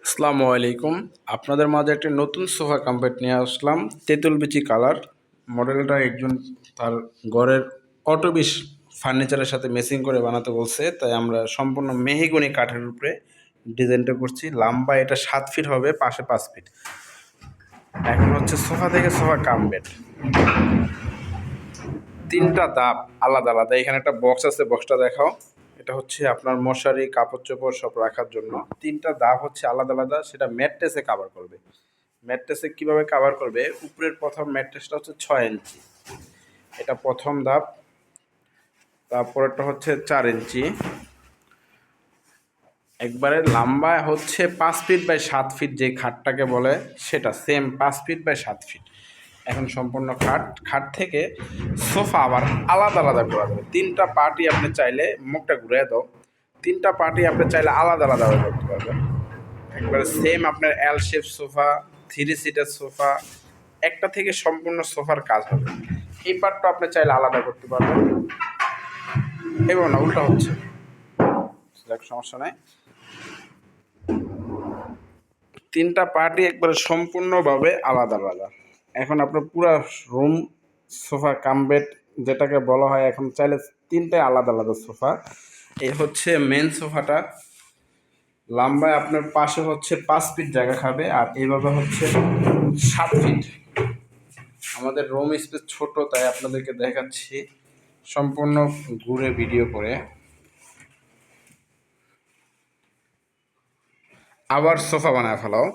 আসসালামু আলাইকুম। আপনাদের মাঝে একটা নতুন সোফা কমপ্লেট নিয়ে আসলাম, তেঁতুল বিচি কালার। মডেলটা একজন তার ঘরের অটোবিশ ফার্নিচারের সাথে ম্যাচিং করে বানাতে বলছে, তাই আমরা সম্পূর্ণ মেহগনি কাঠের উপরে ডিজাইনটা করছি। লম্বা এটা 7 ফিট হবে, পাশে 5 ফিট। এখন হচ্ছে সোফা থেকে সোফা কামবেড, তিনটা ধাপ আলাদা আলাদা। এখানে একটা বক্স আছে, বক্সটা দেখাও। এটা হচ্ছে আপনার মশারি, কাপড় চোপড় সব রাখার জন্য। তিনটা ধাপ হচ্ছে আলাদা আলাদা, সেটা ম্যাট্রেসে কাভার করবে। ম্যাট্রেসে কিভাবে কাভার করবে? উপরের প্রথম ম্যাট্রেসটা হচ্ছে 6 ইঞ্চি, এটা প্রথম ধাপ। তারপরেরটা হচ্ছে 4 ইঞ্চি। একবারে লম্বা হচ্ছে 5 ফিট বাই 7 ফিট, যে খাটটাকে বলে সেটা সেম 5 ফিট বাই 7 ফিট। এখন সম্পূর্ণ খাট থেকে সোফা আবার আলাদা আলাদা করা যাবে। তিনটা পার্টই আপনি চাইলে, মুখটা ঘুরে দাও, তিনটা পার্টই আপনি চাইলে আলাদা আলাদাভাবে করতে পারবেন। একবারে সেম আপনার এল শেপ সোফা, 3 সিটার সোফা, একটা থেকে সম্পূর্ণ সোফার কাজ হবে। এই পার্টটা আপনি চাইলে আলাদা করতে পারবেন। এবং না, উল্টা হচ্ছে, সমস্যা নাই। তিনটা পার্টই একবারে সম্পূর্ণভাবে আলাদা আলাদা। এখন আপনার পুরো রুম সোফা কামবেড যেটাকে বলা হয়, এখন চাইলে তিনটাই আলাদা আলাদা সোফা। এই হচ্ছে মেন সোফাটা। লম্বায় আপনার পাশে হচ্ছে 5 ফিট জায়গা খাবে, আর এইভাবে হচ্ছে 7 ফিট। আমাদের রুম স্পেস ছোট, তাই আপনাদেরকে দেখাচ্ছি সম্পূর্ণ ঘুরে ভিডিও করে। আবার সোফা বানায় ফেলাও,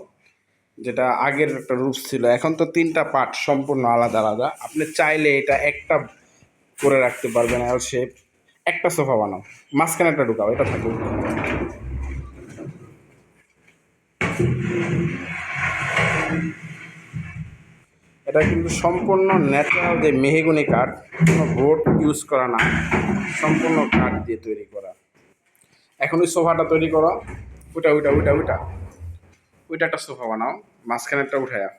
যেটা আগের একটা রূপ ছিল। এখন তো তিনটা পার্ট সম্পূর্ণ আলাদা আলাদা। আপনি চাইলে এটা একটা করে রাখতে পারবেন, এল শেপ। একটা সোফা বানাও, মাঝখানে একটা ঢুকাও, এটা থাকবে। এটা কিন্তু সম্পূর্ণ ন্যাচারাল যে মেহগনি কাঠ, কোনো বোর্ড ইউজ করা না, সম্পূর্ণ কাঠ দিয়ে তৈরি করা। এখন ওই সোফাটা তৈরি করো, ওইটা ওইটা ওইটা ওইটা ওইটা একটা সোফা বানাও, মাঝখানেরটা উঠায়া।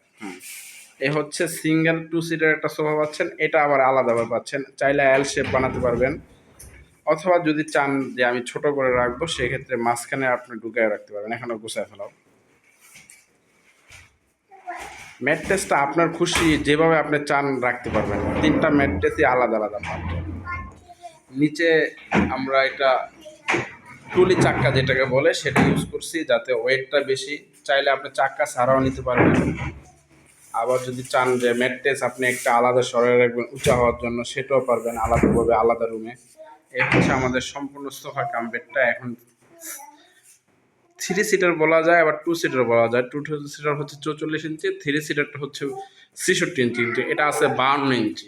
এই হচ্ছে সিঙ্গেল 2 সিটার একটা সোফা পাচ্ছেন। এটা আবার আলাদাভাবে পাচ্ছেন, চাইলে এল শেপ বানাতে পারবেন, অথবা যদি চান যে আমি ছোট করে রাখবো, সেক্ষেত্রে মাঝখানে আপনি ঢুকায় রাখতে পারবেন। এখানে গুছায় ফেলাও। ম্যাট্রেসটা আপনার খুশি যেভাবে আপনি চান রাখতে পারবেন। তিনটা ম্যাট্রেসই আলাদা আলাদা পার্ট। নিচে আমরা এটা টুলি চাক্কা যেটাকে বলে সেটা ইউজ করছি, যাতে ওয়েটটা বেশি। চাইলে আপনি চাক্কা ছাড়াও নিতে পারবেন। আবার যদি চান যে ম্যাট্রেস আপনি একটা আলাদা সরাই রাখবেন উঁচা হওয়ার জন্য, সেটাও পারবেন আলাদাভাবে, আলাদা রুমে। এই হচ্ছে আমাদের সম্পূর্ণ সোফা কাম বেডটা। এখন 3 সিটার বলা যায়, আবার 2 সিটার বলা যায়। 2 সিটার হচ্ছে 44 ইঞ্চি, 3 সিটারটা হচ্ছে 66 ইঞ্চি, কিন্তু এটা আছে 52 ইঞ্চি।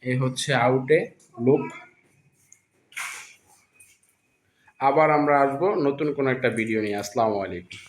এই হচ্ছে আউটে লুক। আবার আমরা আসবো নতুন কোনো একটা ভিডিও নিয়ে। আসসালামু আলাইকুম।